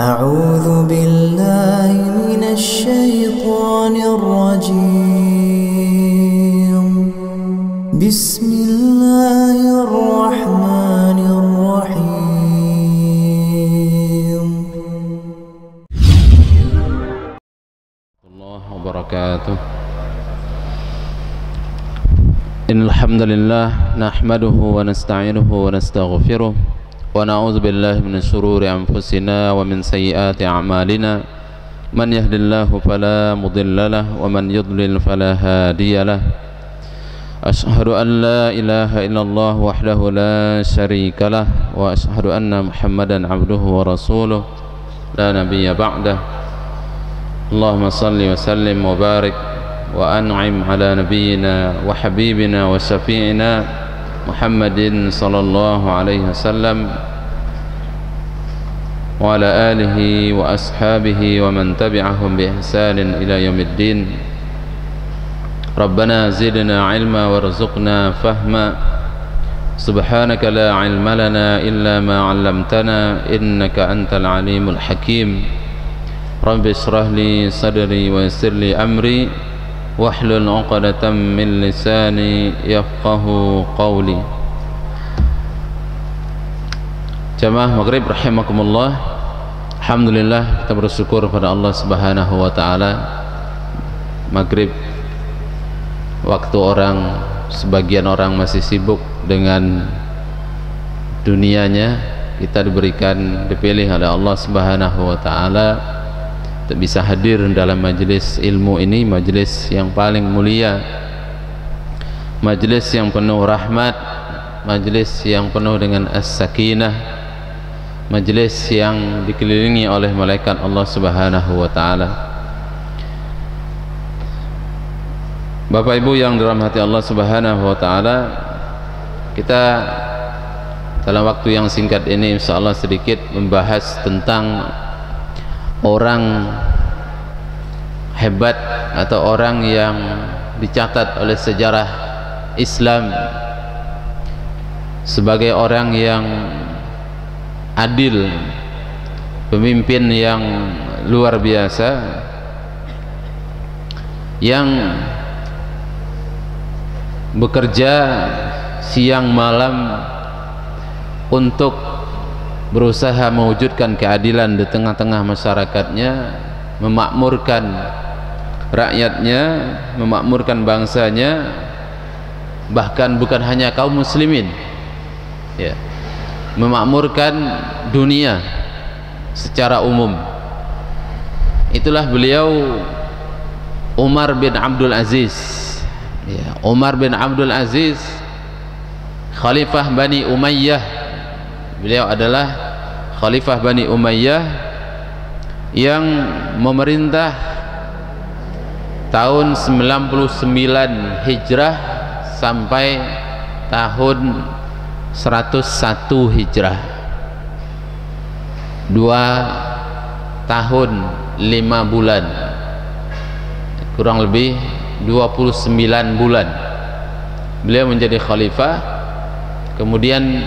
أعوذ بالله من الشيطان الرجيم بسم الله الرحمن الرحيم الله وبركاته. إن الحمد لله نحمده ونستعينه ونستغفره ونعوذ بالله من شرور أنفسنا ومن سيئات أعمالنا من يهد الله فلا مضل له ومن يضلل فلا هادي له أشهد أن لا إله إلا الله وحده لا شريك له وأشهد أن محمدا عبده ورسوله لا نبي بعده اللهم صل وسلم وبارك وأنعم على نبينا وحبيبنا وشفيعنا محمد صلى الله عليه وسلم وعلى آله وأصحابه ومن تبعهم بإحسان إلى يوم الدين. ربنا زدنا علما وارزقنا فهما سبحانك لا علم لنا إلا ما علمتنا إنك أنت العليم الحكيم. رب اشرح لي صدري ويسر لي أمري wahlul 'uqdatam min lisani yafqahu qawli. Jamaah maghrib rahimakumullah. Alhamdulillah, kita bersyukur pada Allah Subhanahu wa taala. Maghrib waktu sebagian orang masih sibuk dengan dunianya, kita dipilih oleh Allah Subhanahu wa taala bisa hadir dalam majelis ilmu ini, majelis yang paling mulia, majelis yang penuh rahmat, majelis yang penuh dengan as-sakinah, majelis yang dikelilingi oleh malaikat Allah Subhanahu wa taala. Bapak Ibu yang dirahmati Allah Subhanahu wa taala, kita dalam waktu yang singkat ini insyaallah sedikit membahas tentang orang hebat atau orang yang dicatat oleh sejarah Islam sebagai orang yang adil, pemimpin yang luar biasa, yang bekerja siang malam untuk berusaha mewujudkan keadilan di tengah-tengah masyarakatnya, memakmurkan rakyatnya, memakmurkan bangsanya, bahkan bukan hanya kaum muslimin ya, memakmurkan dunia secara umum. Itulah beliau Umar bin Abdul Aziz ya. Umar bin Abdul Aziz, Khalifah Bani Umayyah. Beliau adalah Khalifah Bani Umayyah yang memerintah tahun 99 Hijrah sampai tahun 101 Hijrah, 2 tahun 5 bulan, kurang lebih 29 bulan beliau menjadi khalifah. Kemudian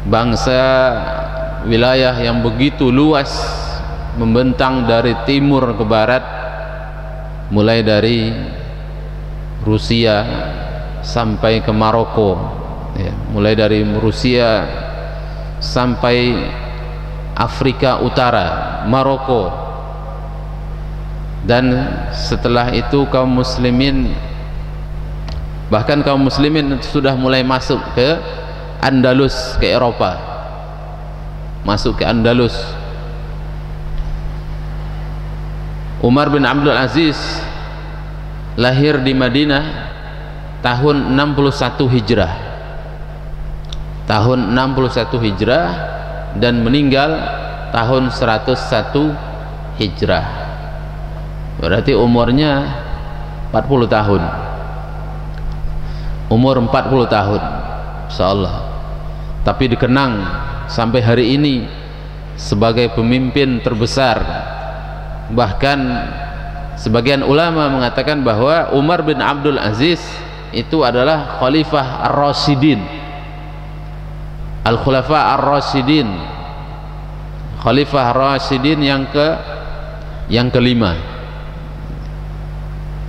bangsa wilayah yang begitu luas membentang dari timur ke barat, mulai dari Rusia sampai ke Maroko ya, mulai dari Rusia sampai Afrika Utara, Maroko, dan setelah itu kaum muslimin, bahkan kaum muslimin sudah mulai masuk ke Andalus, ke Eropa, masuk ke Andalus. Umar bin Abdul Aziz lahir di Madinah tahun 61 Hijrah, tahun 61 Hijrah, dan meninggal tahun 101 Hijrah. Berarti umurnya 40 tahun, umur 40 tahun insyaallah. Tapi dikenang sampai hari ini sebagai pemimpin terbesar. Bahkan sebagian ulama mengatakan bahwa Umar bin Abdul Aziz itu adalah Khalifah Ar-Rasyidin, Al-Khulafa Ar-Rasyidin, Khalifah Rasyidin yang kelima,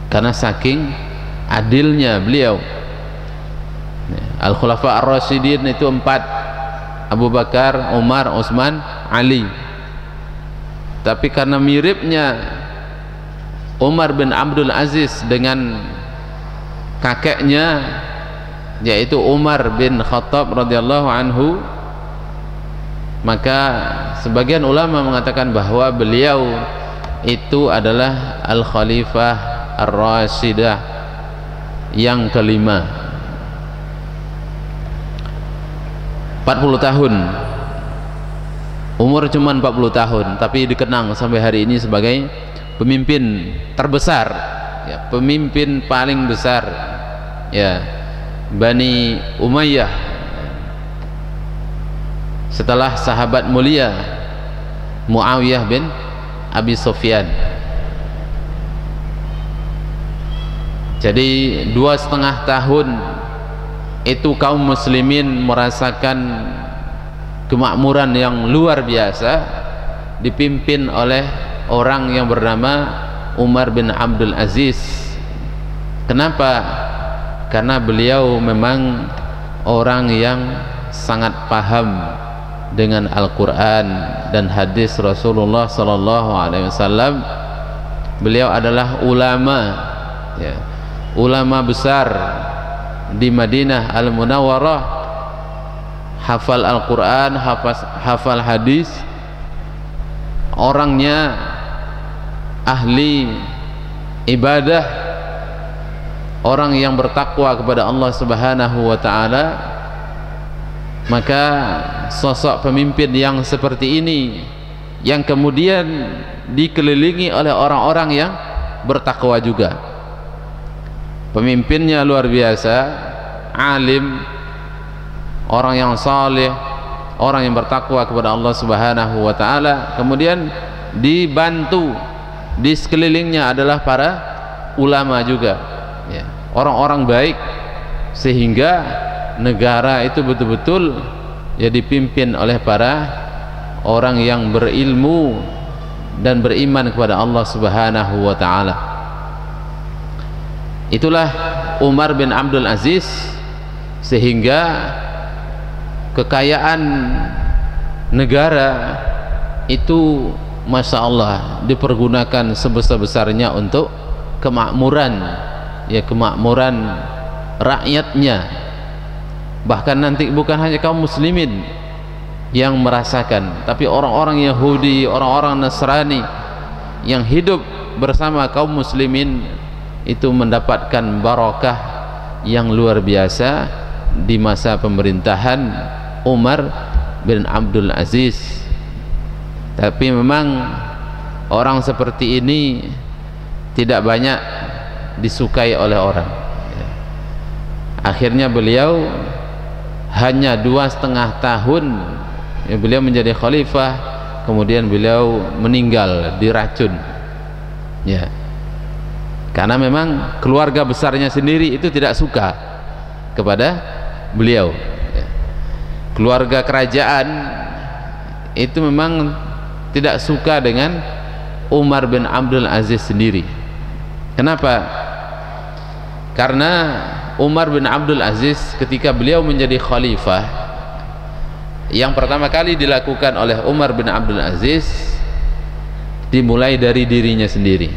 karena saking adilnya beliau. Al-Khulafa Ar-Rasyidin itu 4, Abu Bakar, Umar, Utsman, Ali. Tapi karena miripnya Umar bin Abdul Aziz dengan kakeknya, yaitu Umar bin Khattab radhiyallahu anhu, maka sebagian ulama mengatakan bahwa beliau itu adalah Al-Khalifah Ar-Rasyidah yang kelima. 40 tahun, umur cuma 40 tahun, tapi dikenang sampai hari ini sebagai pemimpin terbesar, ya, pemimpin paling besar, ya, Bani Umayyah, setelah sahabat mulia Muawiyah bin Abi Sufyan. Jadi 2,5 tahun itu kaum muslimin merasakan kemakmuran yang luar biasa, dipimpin oleh orang yang bernama Umar bin Abdul Aziz. Kenapa? Karena beliau memang orang yang sangat paham dengan Al-Quran dan hadis Rasulullah SAW. Beliau adalah ulama, ya, ulama besar di Madinah Al-Munawwarah, hafal Al-Quran, hafal hadis, orangnya ahli ibadah, orang yang bertakwa kepada Allah Subhanahu wa ta'ala. Maka sosok pemimpin yang seperti ini, yang kemudian dikelilingi oleh orang-orang yang bertakwa juga. Pemimpinnya luar biasa, alim, orang yang saleh, orang yang bertakwa kepada Allah Subhanahu wa ta'ala. Kemudian dibantu, di sekelilingnya adalah para ulama juga, ya, orang-orang baik, sehingga negara itu betul-betul ya dipimpin oleh para orang yang berilmu dan beriman kepada Allah Subhanahu wa ta'ala. Itulah Umar bin Abdul Aziz, sehingga kekayaan negara itu Masya Allah dipergunakan sebesar-besarnya untuk kemakmuran, ya, kemakmuran rakyatnya. Bahkan nanti bukan hanya kaum muslimin yang merasakan, tapi orang-orang Yahudi, orang-orang Nasrani yang hidup bersama kaum muslimin itu mendapatkan barakah yang luar biasa di masa pemerintahan Umar bin Abdul Aziz. Tapi memang orang seperti ini tidak banyak disukai oleh orang. Akhirnya beliau hanya 2,5 tahun ya, beliau menjadi khalifah, kemudian beliau meninggal diracun, ya, karena memang keluarga besarnya sendiri itu tidak suka kepada beliau, ya. Keluarga kerajaan itu memang tidak suka dengan Umar bin Abdul Aziz sendiri. Kenapa? Karena Umar bin Abdul Aziz ketika beliau menjadi khalifah, yang pertama kali dilakukan oleh Umar bin Abdul Aziz dimulai dari dirinya sendiri.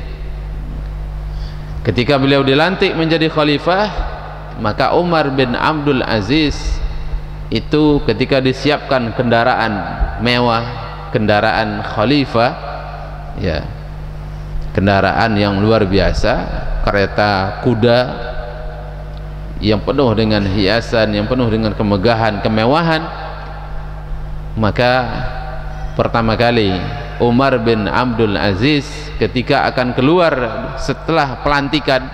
Ketika beliau dilantik menjadi khalifah, maka Umar bin Abdul Aziz itu ketika disiapkan kendaraan mewah, kendaraan khalifah, ya, kendaraan yang luar biasa, kereta kuda yang penuh dengan hiasan, yang penuh dengan kemegahan, kemewahan, maka pertama kali Umar bin Abdul Aziz ketika akan keluar setelah pelantikan,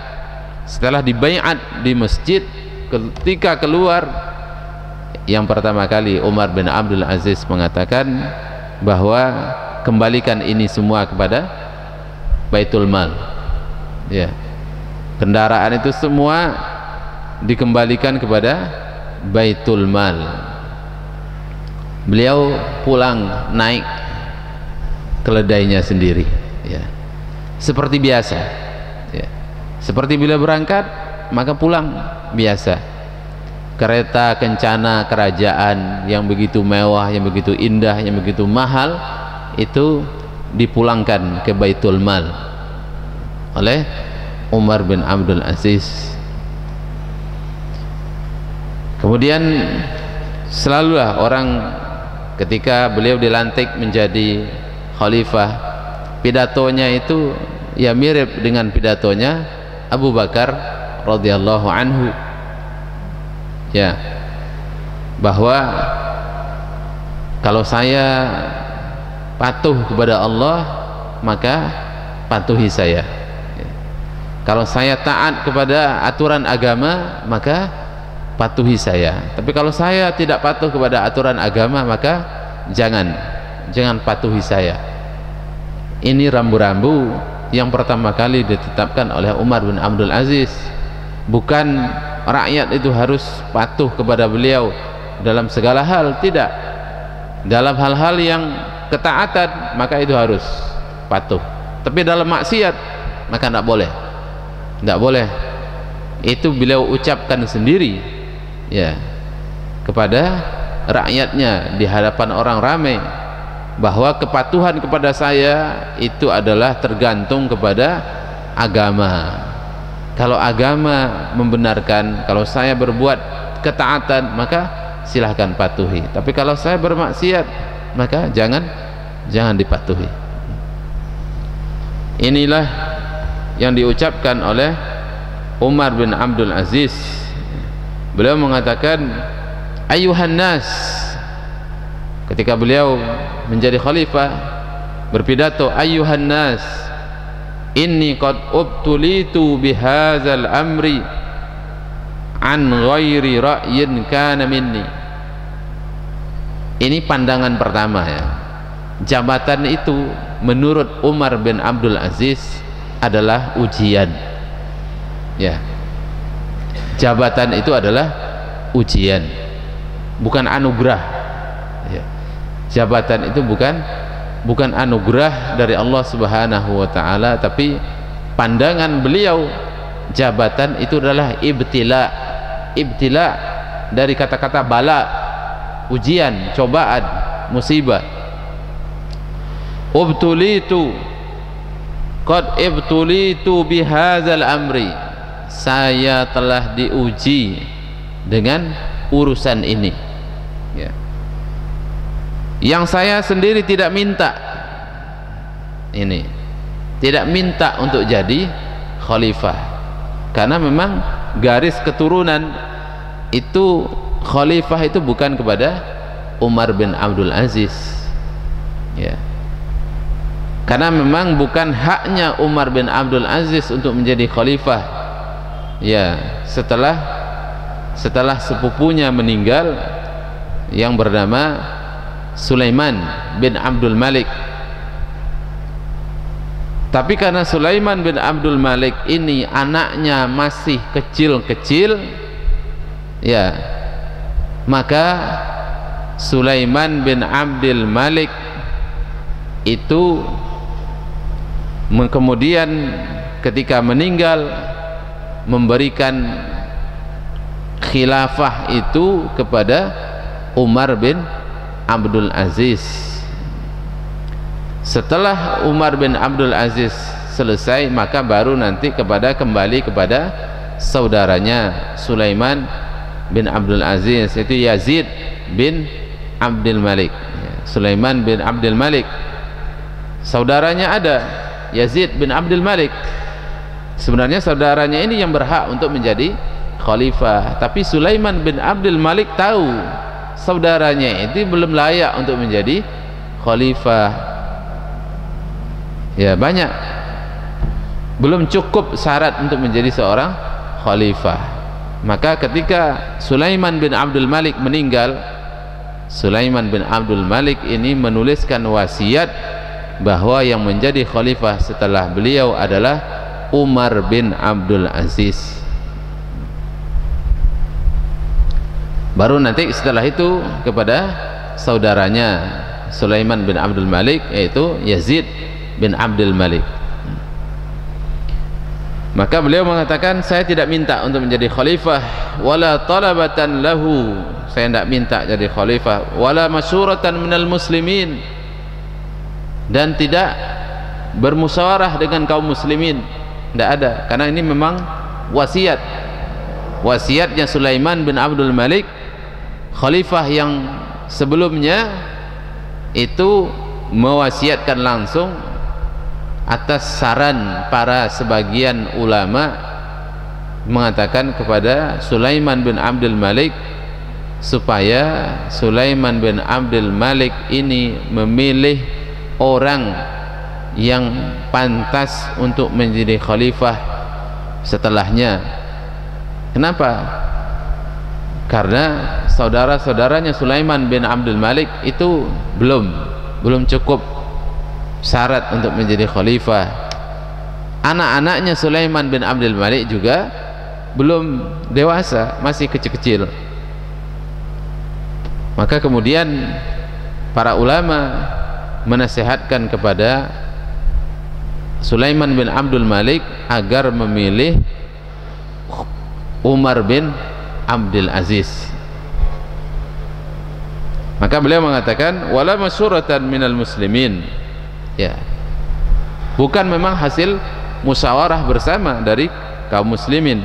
setelah dibaiat di masjid, ketika keluar, yang pertama kali Umar bin Abdul Aziz mengatakan bahwa kembalikan ini semua kepada Baitul Mal, ya, kendaraan itu semua dikembalikan kepada Baitul Mal. Beliau pulang naik keledainya sendiri, ya. Seperti biasa, ya. Seperti bila berangkat maka pulang biasa. Kereta kencana kerajaan yang begitu mewah, yang begitu indah, yang begitu mahal, itu dipulangkan ke Baitul Mal oleh Umar bin Abdul Aziz. Kemudian selalulah orang ketika beliau dilantik menjadi khalifah, pidatonya itu ya mirip dengan pidatonya Abu Bakar radhiyallahu anhu, ya, bahwa kalau saya patuh kepada Allah maka patuhi saya, ya. Kalau saya taat kepada aturan agama maka patuhi saya, tapi kalau saya tidak patuh kepada aturan agama maka jangan patuhi saya. Ini rambu-rambu yang pertama kali ditetapkan oleh Umar bin Abdul Aziz. Bukan rakyat itu harus patuh kepada beliau dalam segala hal, tidak. Dalam hal-hal yang ketaatan maka itu harus patuh, tapi dalam maksiat maka tidak boleh. Itu beliau ucapkan sendiri, ya, kepada rakyatnya di hadapan orang ramai, bahwa kepatuhan kepada saya itu adalah tergantung kepada agama. Kalau agama membenarkan, kalau saya berbuat ketaatan maka silahkan patuhi, tapi kalau saya bermaksiat maka jangan dipatuhi. Inilah yang diucapkan oleh Umar bin Abdul Aziz. Beliau mengatakan ayuhan nas, ketika beliau menjadi khalifah berpidato, ayuhan nas inni qad ubtulitu bihadzal amri an ghairi ra'yin kana minni. Ini pandangan pertama, ya. Jabatan itu menurut Umar bin Abdul Aziz adalah ujian, ya. Jabatan itu adalah ujian, bukan anugerah, ya. Jabatan itu bukan anugerah dari Allah Subhanahu wa ta'ala, tapi pandangan beliau jabatan itu adalah ibtila dari kata-kata bala, ujian, cobaan, musibah. qad ibtulitu bihadzal amri, saya telah diuji dengan urusan ini, ya. Yang saya sendiri tidak minta, ini tidak minta untuk jadi khalifah, karena memang garis keturunan itu khalifah itu bukan kepada Umar bin Abdul Aziz, ya. Karena memang bukan haknya Umar bin Abdul Aziz untuk menjadi khalifah, ya, setelah sepupunya meninggal yang bernama Sulaiman bin Abdul Malik. Tapi karena Sulaiman bin Abdul Malik ini anaknya masih kecil-kecil, ya, maka Sulaiman bin Abdul Malik itu kemudian ketika meninggal memberikan khilafah itu kepada Umar bin Abdul Aziz. Setelah Umar bin Abdul Aziz selesai, maka baru nanti kembali kepada saudaranya Sulaiman bin Abdul Aziz, yaitu Yazid bin Abdul Malik. Sulaiman bin Abdul Malik, saudaranya ada Yazid bin Abdul Malik. Sebenarnya saudaranya ini yang berhak untuk menjadi khalifah, tapi Sulaiman bin Abdul Malik tahu saudaranya itu belum layak untuk menjadi khalifah, ya, banyak belum cukup syarat untuk menjadi seorang khalifah. Maka ketika Sulaiman bin Abdul Malik meninggal, Sulaiman bin Abdul Malik ini menuliskan wasiat bahwa yang menjadi khalifah setelah beliau adalah Umar bin Abdul Aziz. Baru nanti setelah itu kepada saudaranya Sulaiman bin Abdul Malik, yaitu Yazid bin Abdul Malik. Maka beliau mengatakan, saya tidak minta untuk menjadi khalifah, wala talabatan lahu, saya tidak minta jadi khalifah, wala masyuratan minal muslimin, dan tidak bermusyawarah dengan kaum muslimin, tidak ada, karena ini memang wasiatnya Sulaiman bin Abdul Malik, khalifah yang sebelumnya itu mewasiatkan langsung atas saran para sebagian ulama, mengatakan kepada Sulaiman bin Abdul Malik supaya Sulaiman bin Abdul Malik ini memilih orang yang pantas untuk menjadi khalifah setelahnya. Kenapa? Karena saudara-saudaranya Sulaiman bin Abdul Malik itu belum cukup syarat untuk menjadi khalifah. Anak-anaknya Sulaiman bin Abdul Malik juga belum dewasa, masih kecil-kecil. Maka kemudian para ulama menasihatkan kepada Sulaiman bin Abdul Malik agar memilih Umar bin Abdul Aziz. Maka beliau mengatakan, wala masyuratan minal muslimin, ya, bukan memang hasil musyawarah bersama dari kaum muslimin.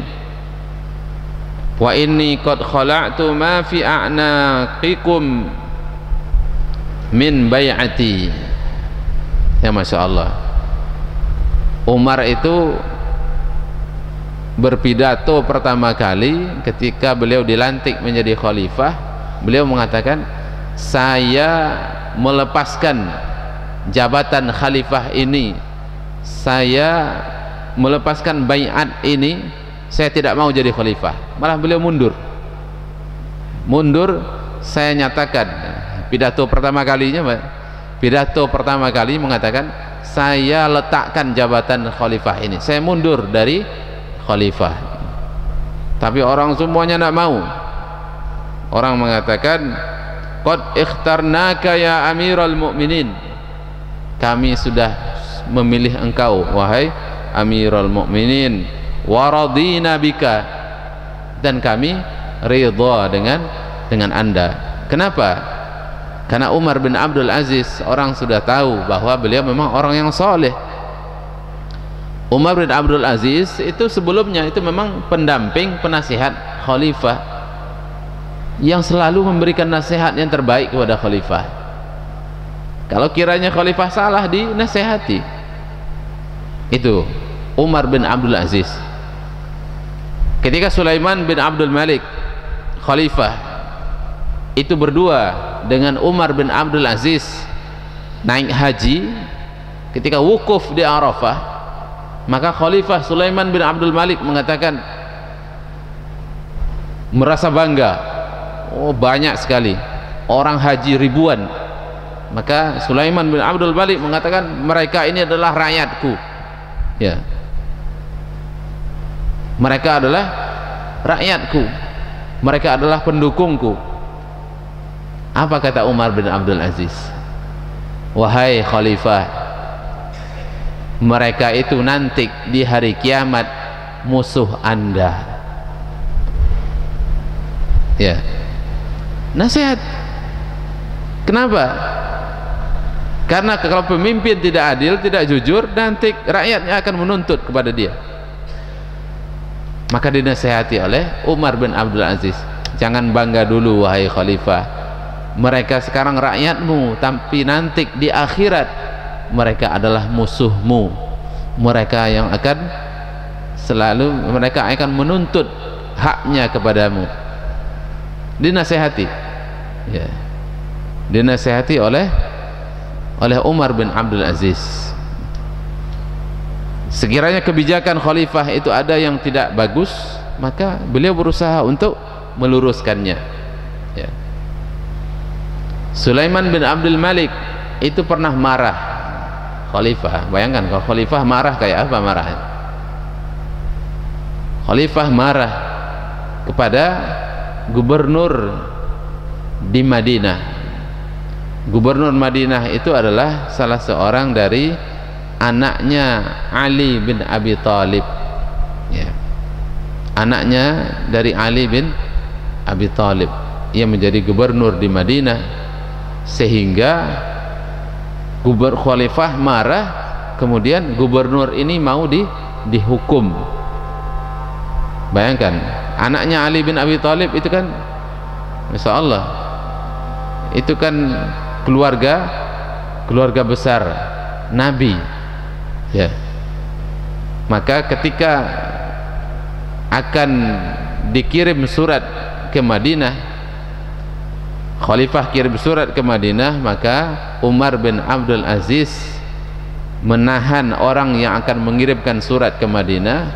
Wa inni qad khala'tu ma fi a'naqikum min bai'ati. Ya, Masya Allah, Umar itu berpidato pertama kali ketika beliau dilantik menjadi khalifah. Beliau mengatakan, saya melepaskan jabatan khalifah ini, saya melepaskan baiat ini, saya tidak mau jadi khalifah. Malah beliau mundur, saya nyatakan, pidato pertama kali mengatakan, saya letakkan jabatan khalifah ini, saya mundur dari khalifah. Tapi orang semuanya tidak mau. Orang mengatakan, qad ikhtarnaka ya amiral mu'minin, kami sudah memilih engkau wahai Amirul Mukminin, wa radina bika, dan kami ridha dengan Anda. Kenapa? Karena Umar bin Abdul Aziz, orang sudah tahu bahwa beliau memang orang yang soleh. Umar bin Abdul Aziz itu sebelumnya itu memang pendamping, penasihat khalifah yang selalu memberikan nasihat yang terbaik kepada khalifah. Kalau kiranya khalifah salah, dinasehati. Itu Umar bin Abdul Aziz. Ketika Sulaiman bin Abdul Malik khalifah itu berdua dengan Umar bin Abdul Aziz naik haji, ketika wukuf di Arafah, maka khalifah Sulaiman bin Abdul Malik mengatakan, merasa bangga, oh banyak sekali orang haji ribuan. Maka Sulaiman bin Abdul Malik mengatakan, mereka ini adalah rakyatku, ya, mereka adalah rakyatku, mereka adalah pendukungku. Apa kata Umar bin Abdul Aziz? Wahai khalifah, mereka itu nanti di hari kiamat musuh Anda. Ya, nasihat. Kenapa? Karena kalau pemimpin tidak adil, tidak jujur, nanti rakyatnya akan menuntut kepada dia. Maka dinasihati oleh Umar bin Abdul Aziz, jangan bangga dulu wahai khalifah, mereka sekarang rakyatmu, tapi nanti di akhirat mereka adalah musuhmu, mereka yang akan selalu, mereka akan menuntut haknya kepadamu. Dinasihati, ya, dinasihati oleh Umar bin Abdul Aziz. Sekiranya kebijakan khalifah itu ada yang tidak bagus, maka beliau berusaha untuk meluruskannya, ya. Sulaiman bin Abdul Malik itu pernah marah khalifah. Bayangkan kalau khalifah marah, kayak apa marahnya? Khalifah marah kepada gubernur di Madinah. Gubernur Madinah itu adalah salah seorang dari anaknya Ali bin Abi Thalib, ya. Anaknya dari Ali bin Abi Thalib yang menjadi gubernur di Madinah, sehingga khalifah marah, kemudian gubernur ini mau dihukum. Bayangkan, anaknya Ali bin Abi Thalib itu kan, Masya Allah, itu kan keluarga besar Nabi, ya. Maka ketika akan dikirim surat ke Madinah, khalifah kirim surat ke Madinah, maka Umar bin Abdul Aziz menahan orang yang akan mengirimkan surat ke Madinah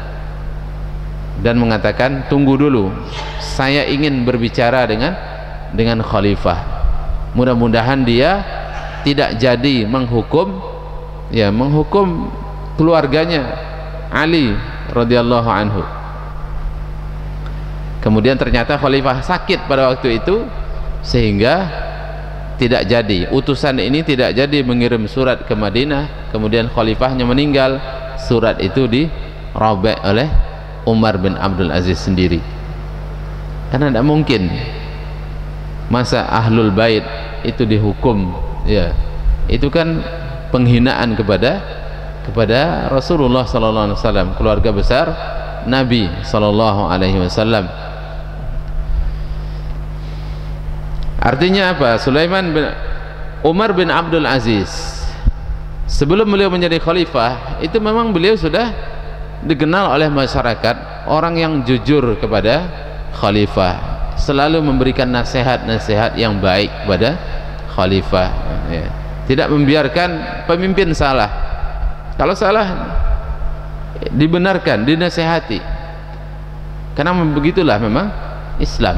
dan mengatakan, tunggu dulu, saya ingin berbicara dengan khalifah. Mudah-mudahan dia tidak jadi menghukum keluarganya Ali radhiyallahu anhu. Kemudian ternyata khalifah sakit pada waktu itu, sehingga tidak jadi, utusan ini tidak jadi mengirim surat ke Madinah. Kemudian khalifahnya meninggal, surat itu dirobek oleh Umar bin Abdul Aziz sendiri, karena tidak mungkin masa ahlul bait itu dihukum, ya. Itu kan penghinaan kepada Rasulullah sallallahu alaihi wasallam, keluarga besar Nabi sallallahu alaihi wasallam. Artinya apa? Umar bin Abdul Aziz, sebelum beliau menjadi khalifah, itu memang beliau sudah dikenal oleh masyarakat orang yang jujur kepada khalifah, selalu memberikan nasihat-nasihat yang baik kepada khalifah, ya. Tidak membiarkan pemimpin salah. Kalau salah, dibenarkan, dinasihati, karena begitulah memang Islam.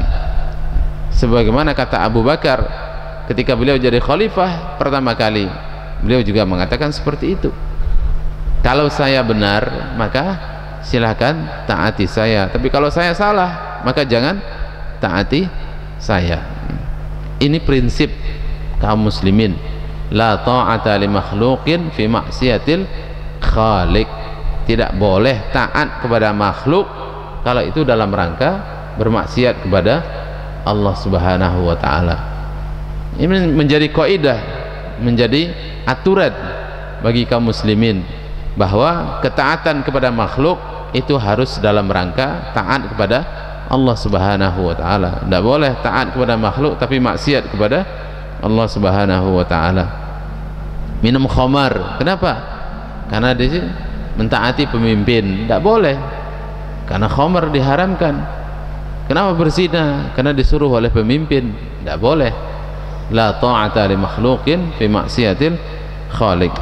Sebagaimana kata Abu Bakar ketika beliau jadi khalifah pertama kali, beliau juga mengatakan seperti itu. Kalau saya benar, maka silakan taati saya, tapi kalau saya salah, maka jangan taati saya. Ini prinsip kaum muslimin, la ta'ata li makhluqin fi maksiatil khaliq. Tidak boleh taat kepada makhluk kalau itu dalam rangka bermaksiat kepada Allah subhanahu wa ta'ala. Ini menjadi kaidah, menjadi aturan bagi kaum muslimin, bahwa ketaatan kepada makhluk itu harus dalam rangka taat kepada Allah subhanahu wa ta'ala. Tidak boleh taat kepada makhluk tapi maksiat kepada Allah subhanahu wa ta'ala. Minum khamar, kenapa? Karena dia mentaati pemimpin, tidak boleh, karena khamar diharamkan. Kenapa berzina? Karena disuruh oleh pemimpin, tidak boleh. La ta'ata li makhluqin fi maksiatil khaliq.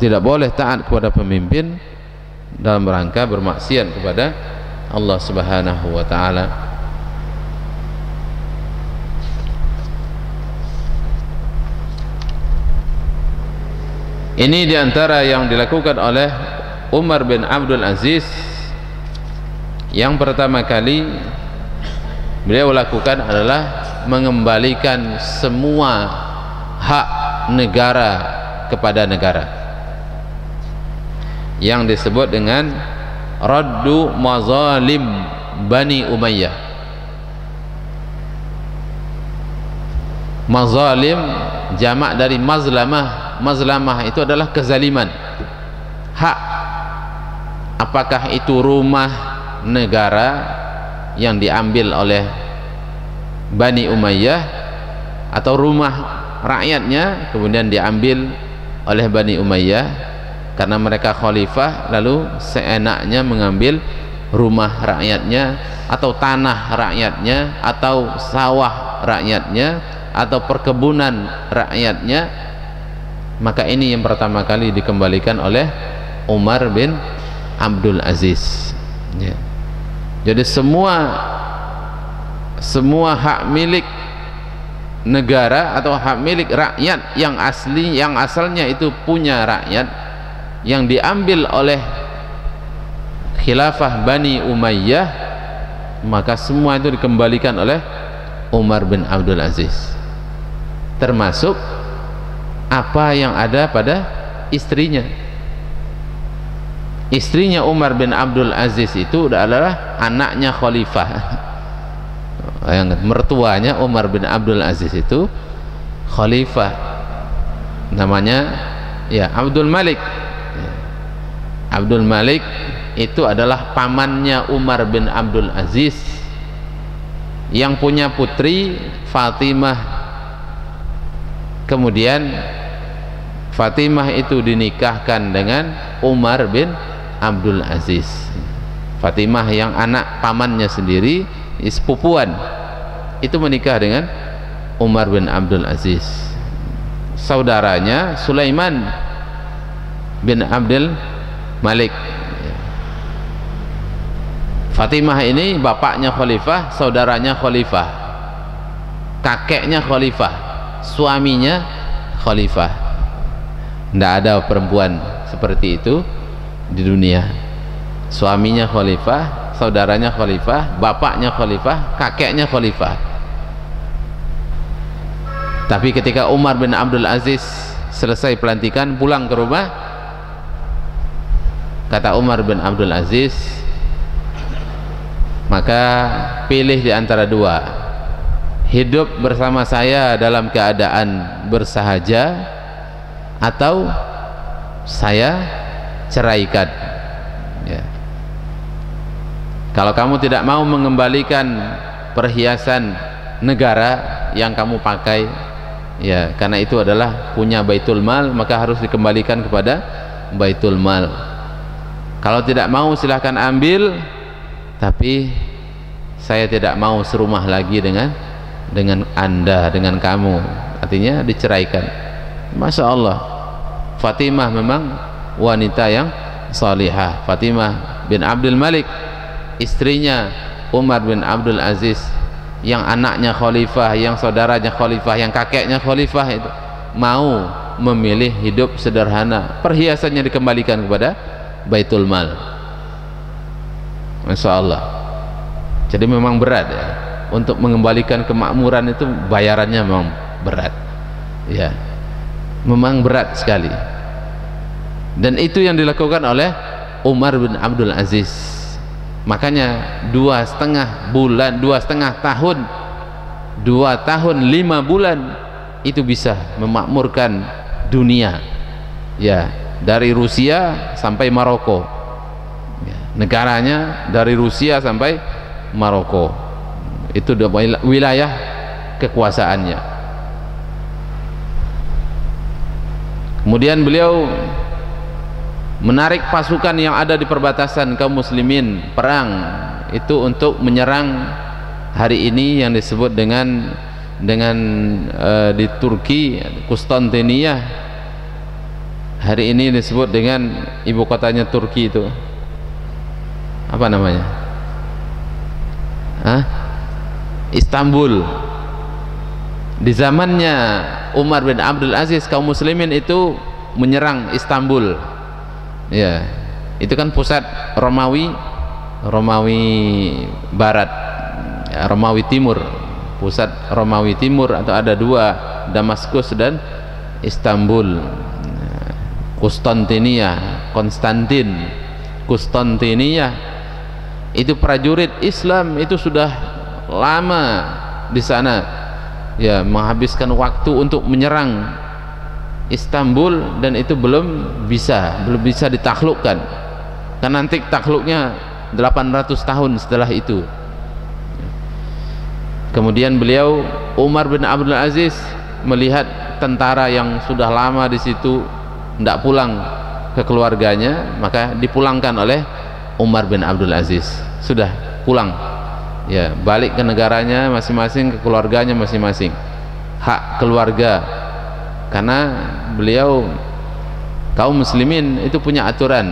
Tidak boleh taat kepada pemimpin dalam rangka bermaksiat kepada Allah subhanahu wa ta'ala. Ini diantara yang dilakukan oleh Umar bin Abdul Aziz. Yang pertama kali beliau lakukan adalah mengembalikan semua hak negara kepada negara, yang disebut dengan raddu mazalim Bani Umayyah. Mazalim jamak dari mazlamah. Mazlamah itu adalah kezaliman, hak. Apakah itu rumah negara yang diambil oleh Bani Umayyah, atau rumah rakyatnya kemudian diambil oleh Bani Umayyah karena mereka khalifah, lalu seenaknya mengambil rumah rakyatnya atau tanah rakyatnya atau sawah rakyatnya atau perkebunan rakyatnya. Maka ini yang pertama kali dikembalikan oleh Umar bin Abdul Aziz, ya. Jadi semua hak milik negara atau hak milik rakyat yang asalnya itu punya rakyat, yang diambil oleh khilafah Bani Umayyah, maka semua itu dikembalikan oleh Umar bin Abdul Aziz, termasuk apa yang ada pada istrinya. Istrinya Umar bin Abdul Aziz itu adalah anaknya khalifah. Yang mertuanya Umar bin Abdul Aziz itu khalifah, namanya ya Abdul Malik. Abdul Malik itu adalah pamannya Umar bin Abdul Aziz yang punya putri Fatimah. Kemudian Fatimah itu dinikahkan dengan Umar bin Abdul Aziz. Fatimah yang anak pamannya sendiri, sepupuan, itu menikah dengan Umar bin Abdul Aziz. Saudaranya Sulaiman bin Abdul Malik. Fatimah ini bapaknya khalifah, saudaranya khalifah, kakeknya khalifah, suaminya khalifah. Tidak ada perempuan seperti itu di dunia. Suaminya khalifah, saudaranya khalifah, bapaknya khalifah, kakeknya khalifah. Tapi ketika Umar bin Abdul Aziz selesai pelantikan, pulang ke rumah, kata Umar bin Abdul Aziz, maka pilih di antara dua, hidup bersama saya dalam keadaan bersahaja atau saya ceraikan. Ya. Kalau kamu tidak mau mengembalikan perhiasan negara yang kamu pakai, ya, karena itu adalah punya Baitul Mal, maka harus dikembalikan kepada Baitul Mal. Kalau tidak mau silahkan ambil, tapi saya tidak mau serumah lagi dengan Anda, dengan kamu. Artinya diceraikan. Masya Allah, Fatimah memang wanita yang salihah. Fatimah bin Abdul Malik, istrinya Umar bin Abdul Aziz, yang anaknya khalifah, yang saudaranya khalifah, yang kakeknya khalifah, itu mau memilih hidup sederhana, perhiasannya dikembalikan kepada Baitul Mal. Masya Allah. Jadi memang berat ya, untuk mengembalikan kemakmuran itu bayarannya memang berat ya, memang berat sekali. Dan itu yang dilakukan oleh Umar bin Abdul Aziz. Makanya 2,5 bulan, 2,5 tahun, 2 tahun 5 bulan itu bisa memakmurkan dunia ya, dari Rusia sampai Maroko ya, negaranya dari Rusia sampai Maroko, itu wilayah kekuasaannya. Kemudian beliau menarik pasukan yang ada di perbatasan kaum muslimin, perang itu untuk menyerang hari ini yang disebut dengan di Turki, Konstantinia. Hari ini disebut dengan ibu kotanya Turki itu apa namanya? Istanbul. Di zamannya Umar bin Abdul Aziz, kaum muslimin itu menyerang Istanbul ya, itu kan pusat Romawi Barat ya, Romawi Timur, pusat Romawi Timur, atau ada dua, Damaskus dan Istanbul. Konstantinia itu prajurit Islam itu sudah lama di sana ya, menghabiskan waktu untuk menyerang Istanbul, dan itu belum bisa ditaklukkan, karena nanti takluknya 800 tahun setelah itu. Kemudian beliau, Umar bin Abdul Aziz, melihat tentara yang sudah lama di situ tidak pulang ke keluarganya, maka dipulangkan oleh Umar bin Abdul Aziz. Sudah pulang ya, balik ke negaranya masing-masing, ke keluarganya masing-masing, hak keluarga. Karena beliau, kaum muslimin itu punya aturan,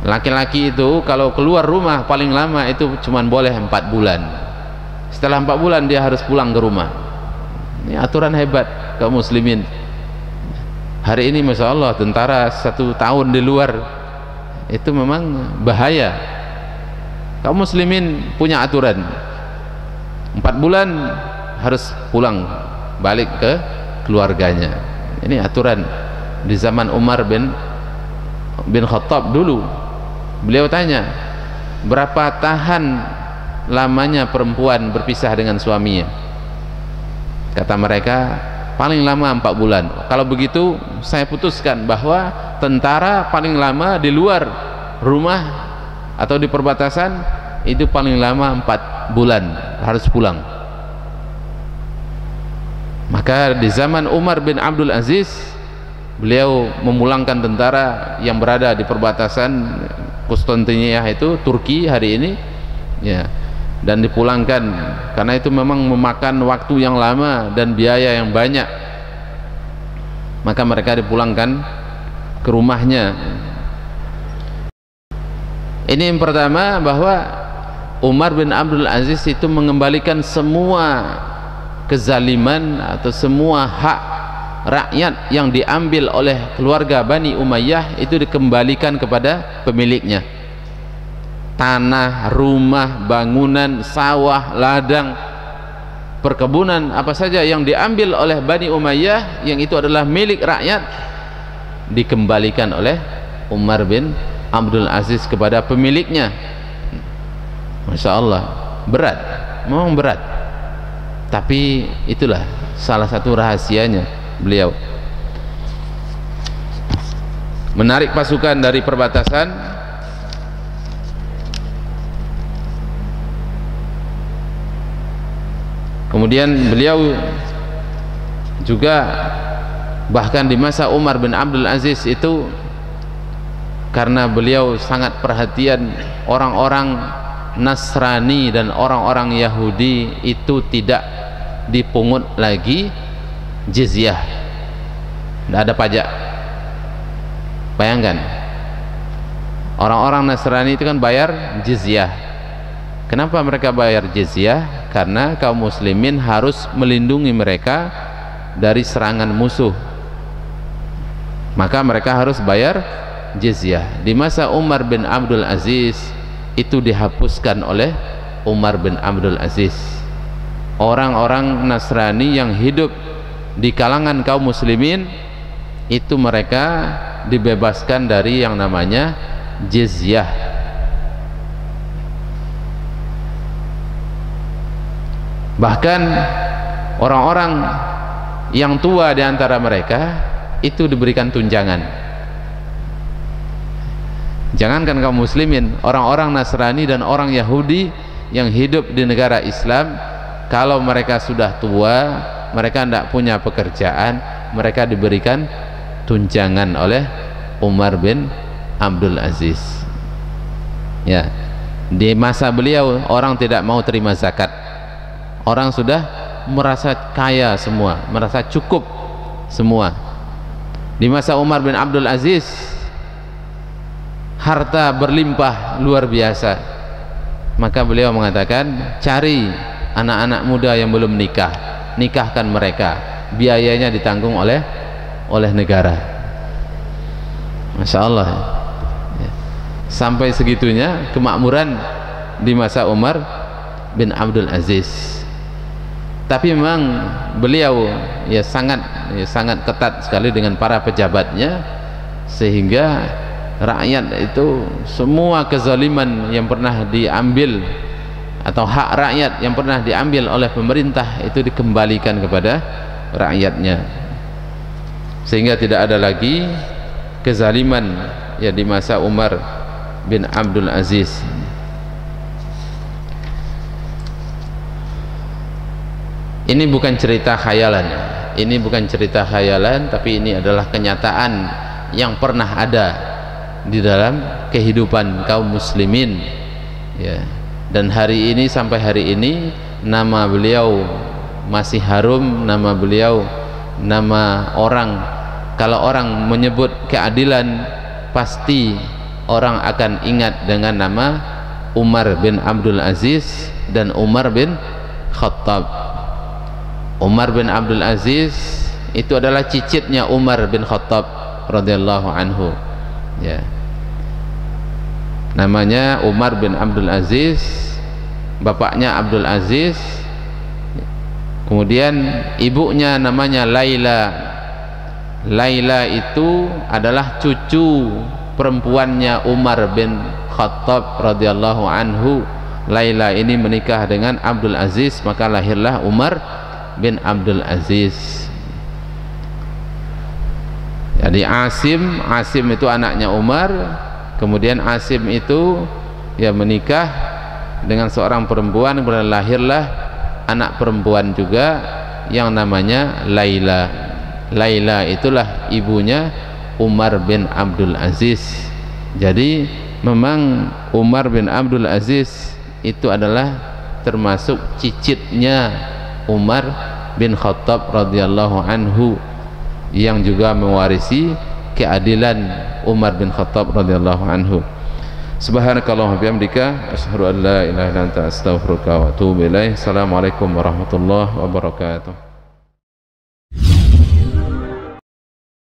laki-laki itu kalau keluar rumah paling lama itu cuma boleh 4 bulan. Setelah 4 bulan dia harus pulang ke rumah. Ini aturan hebat kaum muslimin. Hari ini Masya Allah, tentara 1 tahun di luar itu memang bahaya. Kaum muslimin punya aturan, 4 bulan harus pulang balik ke keluarganya. Ini aturan di zaman Umar bin Khattab dulu. Beliau tanya, berapa tahan lamanya perempuan berpisah dengan suaminya? Kata mereka, paling lama 4 bulan. Kalau begitu saya putuskan bahwa tentara paling lama di luar rumah atau di perbatasan itu paling lama 4 bulan harus pulang. Maka di zaman Umar bin Abdul Aziz, beliau memulangkan tentara yang berada di perbatasan Konstantinia itu Turki hari ini, ya, dan dipulangkan karena itu memang memakan waktu yang lama dan biaya yang banyak. Maka mereka dipulangkan ke rumahnya. Ini yang pertama, bahwa Umar bin Abdul Aziz itu mengembalikan semua kezaliman atau semua hak rakyat yang diambil oleh keluarga Bani Umayyah itu dikembalikan kepada pemiliknya. Tanah, rumah, bangunan, sawah, ladang, perkebunan, apa saja yang diambil oleh Bani Umayyah yang itu adalah milik rakyat dikembalikan oleh Umar bin Abdul Aziz kepada pemiliknya. Masya Allah, berat, memang berat, tapi itulah salah satu rahasianya beliau. Menarik pasukan dari perbatasan, kemudian beliau juga bahkan di masa Umar bin Abdul Aziz itu, karena beliau sangat perhatian orang-orang Nasrani dan orang-orang Yahudi itu tidak dipungut lagi jizyah, tidak ada pajak. Bayangkan, orang-orang Nasrani itu kan bayar jizyah. Kenapa mereka bayar jizyah? Karena kaum muslimin harus melindungi mereka dari serangan musuh, maka mereka harus bayar jizyah. Di masa Umar bin Abdul Aziz itu dihapuskan oleh Umar bin Abdul Aziz. Orang-orang Nasrani yang hidup di kalangan kaum muslimin itu mereka dibebaskan dari yang namanya jizyah. Bahkan orang-orang yang tua di antara mereka itu diberikan tunjangan. Jangankan kaum muslimin, orang-orang Nasrani dan orang Yahudi yang hidup di negara Islam, kalau mereka sudah tua, mereka tidak punya pekerjaan, mereka diberikan tunjangan oleh Umar bin Abdul Aziz. Ya, di masa beliau orang tidak mau terima zakat. Orang sudah merasa kaya semua, merasa cukup semua. Di masa Umar bin Abdul Aziz, harta berlimpah luar biasa. Maka beliau mengatakan, cari anak-anak muda yang belum nikah, nikahkan mereka, biayanya ditanggung oleh negara. Masya Allah, sampai segitunya kemakmuran di masa Umar bin Abdul Aziz. Tapi memang beliau sangat ketat sekali dengan para pejabatnya, sehingga rakyat itu semua kezaliman yang pernah diambil atau hak rakyat yang pernah diambil oleh pemerintah itu dikembalikan kepada rakyatnya, sehingga tidak ada lagi kezaliman ya di masa Umar bin Abdul Aziz. Ini bukan cerita khayalan, ini bukan cerita khayalan, tapi ini adalah kenyataan yang pernah ada di dalam kehidupan kaum muslimin, ya. Dan hari ini, sampai hari ini, nama beliau masih harum, nama beliau, nama orang, kalau orang menyebut keadilan, pasti orang akan ingat dengan nama Umar bin Abdul Aziz dan Umar bin Khattab. Umar bin Abdul Aziz itu adalah cicitnya Umar bin Khattab radhiyallahu anhu, ya. Namanya Umar bin Abdul Aziz, bapaknya Abdul Aziz, Kemudian ibunya namanya Laila. Laila itu adalah cucu perempuannya Umar bin Khattab radhiyallahu anhu. Laila ini menikah dengan Abdul Aziz, maka lahirlah Umar bin Abdul Aziz. Jadi Asim itu anaknya Umar. Kemudian Asim itu ya menikah dengan seorang perempuan, kemudian lahirlah anak perempuan juga yang namanya Laila. Laila itulah ibunya Umar bin Abdul Aziz. Jadi memang Umar bin Abdul Aziz itu adalah termasuk cicitnya Umar bin Khattab radhiyallahu anhu, yang juga mewarisi keadilan Umar bin Khattab radhiyallahu anhu. Subhanakallahumma bihamdika asyhadu an la ilaha illa anta astaghfiruka wa atubu ilaik. Assalamualaikum warahmatullahi wabarakatuh.